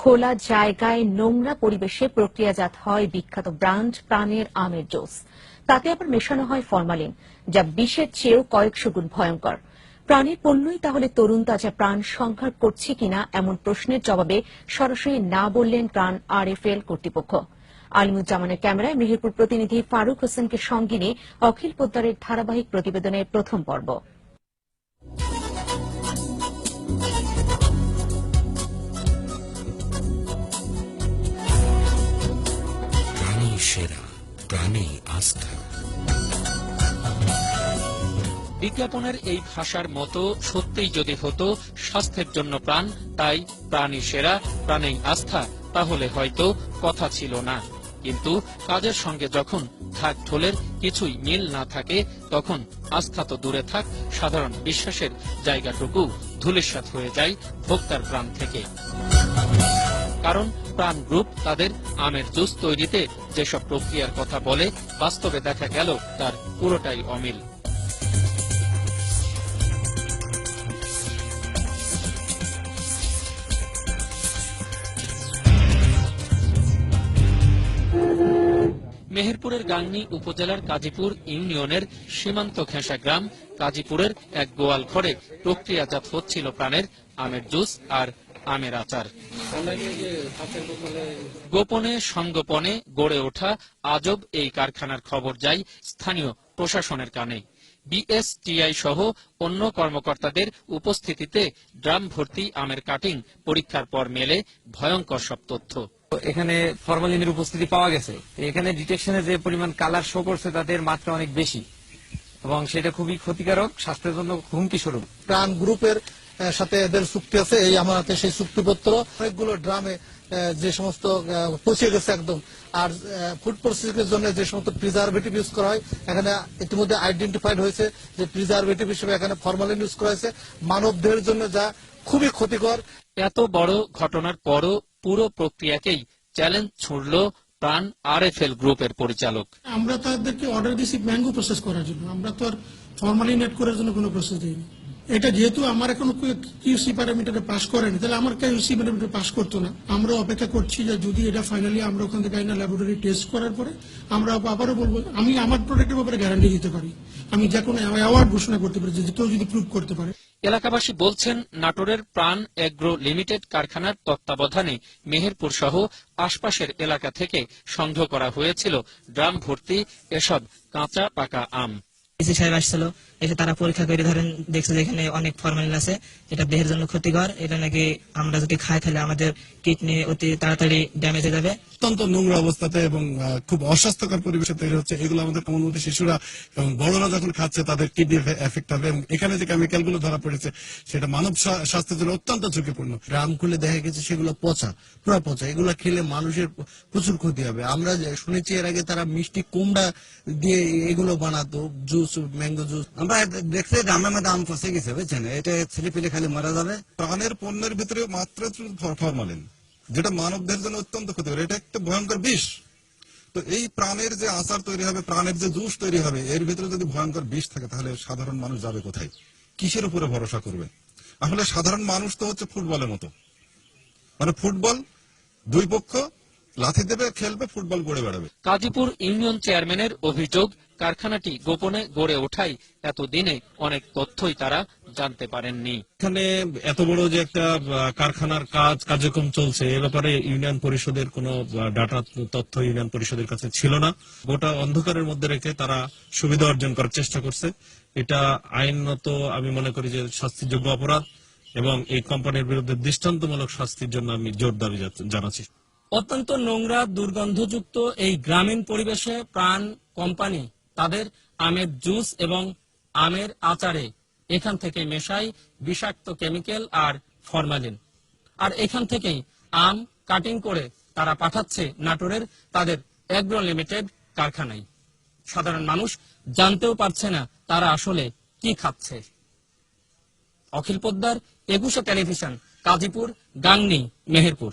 খোলা জায়গায় নোংরা পরিবেশে প্রক্রিয়াজাত হয় বিখ্যাত ব্র্যান্ড প্রাণের আমের জুস। তাতে আবার মেশানো হয় ফরমালিন, যা বিষের চেয়েও কয়েকশো গুণ ভয়ঙ্কর। প্রাণীর পণ্যই তাহলে তরুণ তাজা প্রাণ সংহার করছে কিনা এমন প্রশ্নের জবাবে সরাসরি না বললেন প্রাণ আরএফএল কর্তৃপক্ষ। আলিমুজ্জামানের ক্যামেরায় মেহেরপুর প্রতিনিধি ফারুক হোসেনকে সঙ্গে নিয়ে অখিল পোদ্দারের ধারাবাহিক প্রতিবেদনের প্রথম পর্ব। সেরা প্রাণী আস্থা। বিজ্ঞাপনের এই ভাষার মতো সত্যিই যদি হতো স্বাস্থ্যের জন্য প্রাণ, তাই প্রাণী সেরা প্রাণী আস্থা, তাহলে হয়তো কথা ছিল না। কিন্তু কাজের সঙ্গে যখন ঢাক ঢোলের কিছুই মিল না থাকে, তখন আস্থা তো দূরে থাক, সাধারণ বিশ্বাসের জায়গাটুকু ধূলিসাৎ হয়ে যায় ভোক্তার প্রাণ থেকে। কারণ প্রাণ গ্রুপ তাদের আমের জুস তৈরিতে যেসব প্রক্রিয়ার কথা বলে, বাস্তবে দেখা গেল তার পুরোটাই অমিল। মেহেরপুরের গাংনী উপজেলার কাজীপুর ইউনিয়নের সীমান্ত ঘেঁষা গ্রাম কাজীপুরের এক গোয়াল ঘরে প্রক্রিয়াজাত হচ্ছিল প্রাণের আমের জুস আর আমের আচার। গোপনে সংগোপনে গড়ে ওঠা আজব এই কারখানার খবর যায় স্থানীয় প্রশাসনের কানে। বিএসটিআই সহ অন্য কর্মকর্তাদের উপস্থিতিতে ড্রাম ভর্তি আমের কাটিং পরীক্ষার পর মেলে ভয়ঙ্কর সব তথ্য। এখানে ফরমালিনের উপস্থিতি পাওয়া গেছে। এখানে ডিটেকশনের যে পরিমাণ কালার শো করছে তাদের মাত্রা অনেক বেশি এবং সেটা খুবই ক্ষতিকারক, স্বাস্থ্যের জন্য হুমকি স্বরূপ। প্রাণ গ্রুপের সাথে এদের চুক্তি আছে, এই আমার হাতে সেই চুক্তিপত্র। অনেকগুলো ড্রামে যে সমস্ত পচে গেছে একদম। আর ফুড প্রসেসিং এর জন্য যে সমস্ত প্রিজারভেটিভ ইউজ করা হয়, এখানে ইতিমধ্যে আইডেন্টিফাইড হয়েছে যে প্রিজারভেটিভ হিসেবে এখানে ফরমালিন ইউজ করা হয়েছে, মানব দেহের জন্য যা খুবই ক্ষতিকর। এত বড় ঘটনার পরও পুরো প্রক্রিয়াকেই চ্যালেঞ্জ ছুড়ল প্রাণ আরএফএল গ্রুপের পরিচালক। আমরা তাদেরকে অর্ডার দিয়েছি ম্যাঙ্গো প্রসেস করার জন্য, আমরা তো আর ফরমালিন এড করার জন্য কোনো প্রসেস দিইনি। এটা যেহেতু আমার এখন কিউসি প্যারামিটারে পাস করেনি, তাহলে আমার কিউসি প্যারামিটার পাস করতো না। আমরা অপেক্ষা করছি যে যদি এটা ফাইনালি আমরা ওখান থেকে আইনা ল্যাবরেটরি টেস্ট করার পরে আমরা আবারও বলবো। আমি আমার প্রোডাক্টের ব্যাপারে গ্যারান্টি দিতে পারি, আমি যে কোনো অ্যাওয়ার্ড ঘোষণা করতে পারি যে কেউ যদি প্রুভ করতে পারে। এলাকাবাসী বলছেন, নাটোরের প্রাণ এগ্রো লিমিটেড কারখানার তত্ত্বাবধানে মেহেরপুর সহ আশপাশের এলাকা থেকে সংগ্রহ করা হয়েছিল ড্রাম ভর্তি এসব কাঁচা পাকা আম। ডিসি সাহেব আসছিল, এসে তারা পরীক্ষা করে ধরেন দেখছে যে এখানে অনেক ফরমালিন আছে, এটা দেহের জন্য ক্ষতিকর, এটা নাকি আমরা যদি খাই তাহলে আমাদের কিডনি অতি তাড়াতাড়ি ড্যামেজ হয়ে যাবে। অত্যন্ত নোংরা অবস্থাতে এবং খুব অস্বাস্থ্যকর পরিবেশে তৈরি হচ্ছে। এগুলো আমাদের কোমলমতি শিশুরা এবং বড়রা যখন খাচ্ছে তাদের কিডনি এফেক্ট হবে এবং এখানে যে কেমিক্যাল গুলো ধরা পড়েছে সেটা মানব স্বাস্থ্যের জন্য অত্যন্ত ঝুঁকিপূর্ণ। ড্রাম খুলে দেখা গেছে সেগুলো পচা, পুরো পচা। এগুলো খেলে মানুষের প্রচুর ক্ষতি হবে। আমরা শুনেছি এর আগে তারা মিষ্টি কুমড়া দিয়ে এগুলো বানাতো, জুস, ম্যাঙ্গো জুস। আমরা দেখছি ড্রামের মধ্যে আম ফসে গেছে, বুঝছেন, এটা ছেলে পেলে খালি মারা যাবে। প্রাণের পণ্যের ভিতরে মাত্র ফরমালিন, যেটা মানবদের জন্য অত্যন্ত ক্ষতিকর, এটা একটা ভয়ঙ্কর বিষ। তো এই প্রাণের যে আচার তৈরি হবে, প্রাণের যে জুস তৈরি হবে, এর ভিতরে যদি ভয়ঙ্কর বিষ থাকে তাহলে সাধারণ মানুষ যাবে কোথায়, কিসের উপরে ভরসা করবে? আসলে সাধারণ মানুষ তো হচ্ছে ফুটবলের মতো, মানে ফুটবল দুই পক্ষ লাথি দেবে, খেলবে, ফুটবল গড়ে বেড়াবে। কাজীপুর ইউনিয়ন চেয়ারম্যানের অভিযোগ, কারখানাটি গোপনে গড়ে ওঠায় এতদিনে অনেক তথ্যই তারা জানতে পারেননি। এখানে এত বড় যে একটা কারখানার কার্যক্রম চলছে, এ ব্যাপারে ইউনিয়ন পরিষদের কোনো ডাটা তথ্য ইউনিয়ন পরিষদের কাছে ছিল না। গোটা অন্ধকারের মধ্যে রেখে তারা সুবিধা অর্জন করার চেষ্টা করছে। এটা আইনত আমি মনে করি যে শাস্তিযোগ্য অপরাধ এবং এই কোম্পানির বিরুদ্ধে দৃষ্টান্তমূলক শাস্তির জন্য আমি জোর দাবি জানাচ্ছি। অত্যন্ত নোংরা দুর্গন্ধযুক্ত এই গ্রামীণ পরিবেশে প্রাণ কোম্পানি তাদের আমের জুস এবং আমের আচারে এখান থেকে মেশাই বিষাক্ত কেমিক্যাল আর ফরমালিন। আর এখান থেকেই আম কাটিং করে তারা পাঠাচ্ছে নাটোরের তাদের এগ্রো লিমিটেড কারখানায়। সাধারণ মানুষ জানতেও পারছে না তারা আসলে কি খাচ্ছে। অখিল পোদ্দার, 21 টেলিভিশন, কাজীপুর, গাংনী, মেহেরপুর।